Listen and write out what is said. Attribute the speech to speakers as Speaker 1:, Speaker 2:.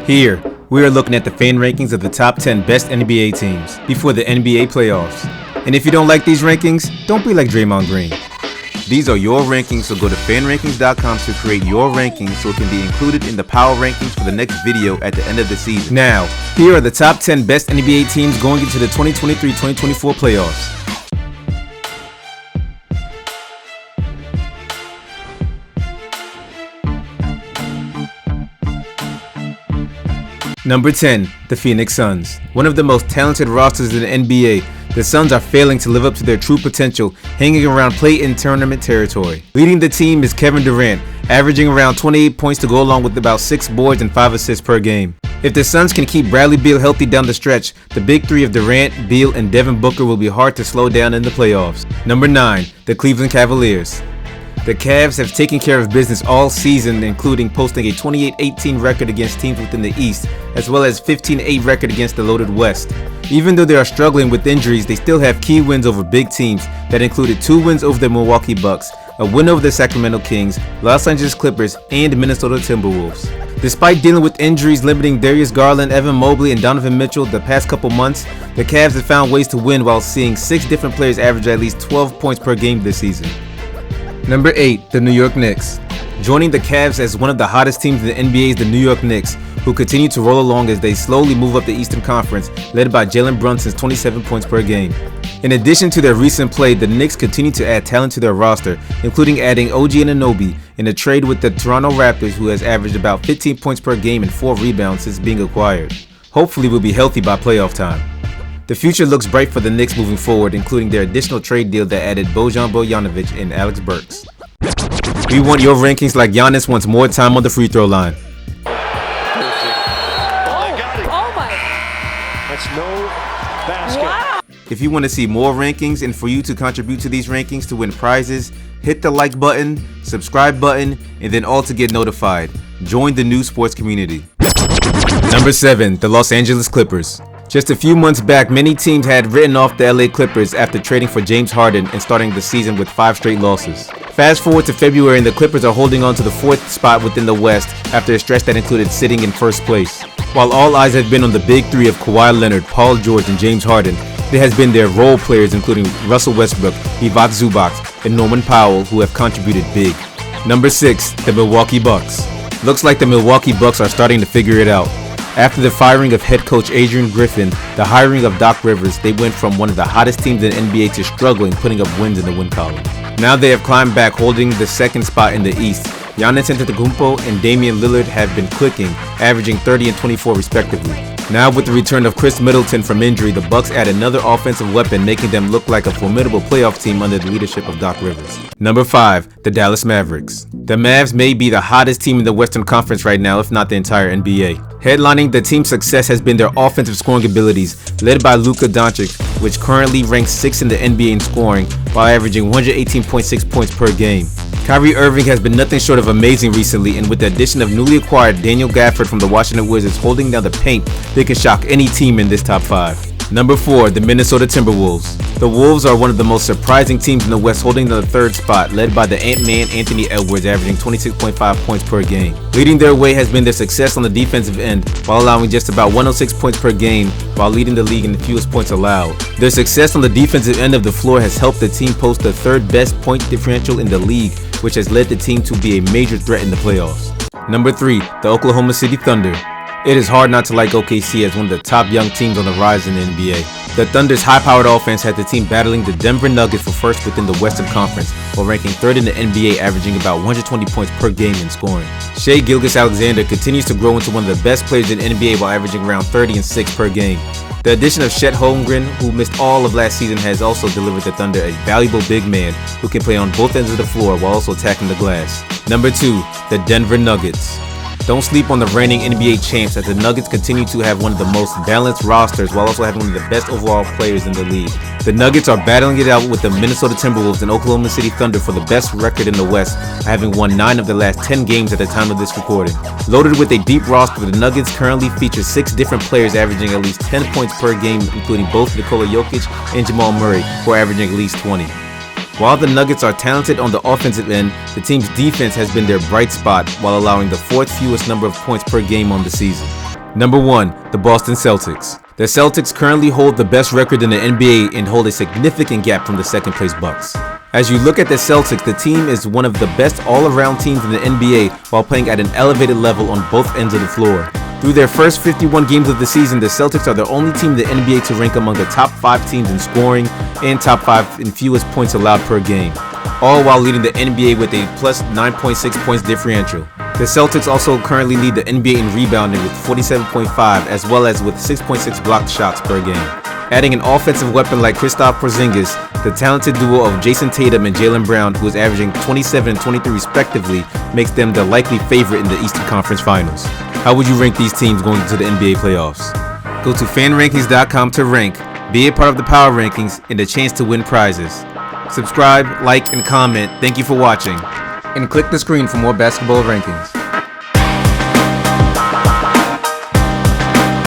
Speaker 1: Here, we are looking at the fan rankings of the top 10 best NBA teams before the NBA playoffs. And if you don't like these rankings, don't be like Draymond Green. These are your rankings, so go to fanrankings.com to create your rankings so it can be included in the power rankings for the next video at the end of the season. Now, here are the top 10 best NBA teams going into the 2023-2024 playoffs. Number 10, the Phoenix Suns. One of the most talented rosters in the NBA, the Suns are failing to live up to their true potential, hanging around play-in tournament territory. Leading the team is Kevin Durant, averaging around 28 points to go along with about 6 boards and 5 assists per game. If the Suns can keep Bradley Beal healthy down the stretch, the big three of Durant, Beal, and Devin Booker will be hard to slow down in the playoffs. Number 9, the Cleveland Cavaliers. The Cavs have taken care of business all season, including posting a 28-18 record against teams within the East, as well as 15-8 record against the loaded West. Even though they are struggling with injuries, they still have key wins over big teams that included 2 wins over the Milwaukee Bucks, a win over the Sacramento Kings, Los Angeles Clippers, and Minnesota Timberwolves. Despite dealing with injuries limiting Darius Garland, Evan Mobley, and Donovan Mitchell the past couple months, the Cavs have found ways to win while seeing 6 different players average at least 12 points per game this season. Number 8, the New York Knicks. Joining the Cavs as one of the hottest teams in the NBA is the New York Knicks, who continue to roll along as they slowly move up the Eastern Conference, led by Jalen Brunson's 27 points per game. In addition to their recent play, the Knicks continue to add talent to their roster, including adding OG Anunoby in a trade with the Toronto Raptors, who has averaged about 15 points per game and 4 rebounds since being acquired. Hopefully will be healthy by playoff time. The future looks bright for the Knicks moving forward, including their additional trade deal that added Bojan Bogdanovic and Alex Burks. We want your rankings like Giannis wants more time on the free throw line.
Speaker 2: Oh my! That's no basket. Wow.
Speaker 1: If you want to see more rankings and for you to contribute to these rankings to win prizes, hit the like button, subscribe button, and then all to get notified. Join the new sports community. Number 7, the Los Angeles Clippers. Just a few months back, many teams had written off the LA Clippers after trading for James Harden and starting the season with 5 straight losses. Fast forward to February and the Clippers are holding on to the 4th spot within the West after a stretch that included sitting in first place. While all eyes have been on the big three of Kawhi Leonard, Paul George, and James Harden, it has been their role players including Russell Westbrook, Ivica Zubac, and Norman Powell who have contributed big. Number 6, the Milwaukee Bucks. Looks like the Milwaukee Bucks are starting to figure it out. After the firing of head coach Adrian Griffin, the hiring of Doc Rivers, they went from one of the hottest teams in the NBA to struggling, putting up wins in the win column. Now they have climbed back, holding the 2nd spot in the East. Giannis Antetokounmpo and Damian Lillard have been clicking, averaging 30 and 24 respectively. Now with the return of Chris Middleton from injury, the Bucks add another offensive weapon, making them look like a formidable playoff team under the leadership of Doc Rivers. Number 5, the Dallas Mavericks. The Mavs may be the hottest team in the Western Conference right now, if not the entire NBA. Headlining the team's success has been their offensive scoring abilities, led by Luka Doncic, which currently ranks 6th in the NBA in scoring, while averaging 118.6 points per game. Kyrie Irving has been nothing short of amazing recently, and with the addition of newly acquired Daniel Gafford from the Washington Wizards holding down the paint, they can shock any team in this top 5. Number 4, the Minnesota Timberwolves. The Wolves are one of the most surprising teams in the West, holding the 3rd spot, led by the Ant-Man Anthony Edwards, averaging 26.5 points per game. Leading their way has been their success on the defensive end, while allowing just about 106 points per game, while leading the league in the fewest points allowed. Their success on the defensive end of the floor has helped the team post the 3rd best point differential in the league, which has led the team to be a major threat in the playoffs. Number 3, the Oklahoma City Thunder. It is hard not to like OKC as one of the top young teams on the rise in the NBA. The Thunder's high-powered offense had the team battling the Denver Nuggets for first within the Western Conference, while ranking 3rd in the NBA, averaging about 120 points per game in scoring. Shai Gilgeous-Alexander continues to grow into one of the best players in the NBA while averaging around 30 and 6 per game. The addition of Chet Holmgren, who missed all of last season, has also delivered the Thunder a valuable big man who can play on both ends of the floor while also attacking the glass. Number 2, the Denver Nuggets. Don't sleep on the reigning NBA champs, as the Nuggets continue to have one of the most balanced rosters while also having one of the best overall players in the league. The Nuggets are battling it out with the Minnesota Timberwolves and Oklahoma City Thunder for the best record in the West, having won 9 of the last 10 games at the time of this recording. Loaded with a deep roster, the Nuggets currently feature 6 different players averaging at least 10 points per game, including both Nikola Jokic and Jamal Murray, who are averaging at least 20. While the Nuggets are talented on the offensive end, the team's defense has been their bright spot while allowing the 4th fewest number of points per game on the season. Number 1, the Boston Celtics. The Celtics currently hold the best record in the NBA and hold a significant gap from the second place Bucks. As you look at the Celtics, the team is one of the best all-around teams in the NBA while playing at an elevated level on both ends of the floor. Through their first 51 games of the season, the Celtics are the only team in the NBA to rank among the top 5 teams in scoring and top 5 in fewest points allowed per game, all while leading the NBA with a plus 9.6 points differential. The Celtics also currently lead the NBA in rebounding with 47.5 as well as with 6.6 blocked shots per game. Adding an offensive weapon like Kristaps Porzingis, the talented duo of Jason Tatum and Jaylen Brown, who is averaging 27 and 23 respectively, makes them the likely favorite in the Eastern Conference Finals. How would you rank these teams going into the NBA playoffs? Go to fanrankings.com to rank, be a part of the power rankings, and a chance to win prizes. Subscribe, like, and comment. Thank you for watching. And click the screen for more basketball rankings.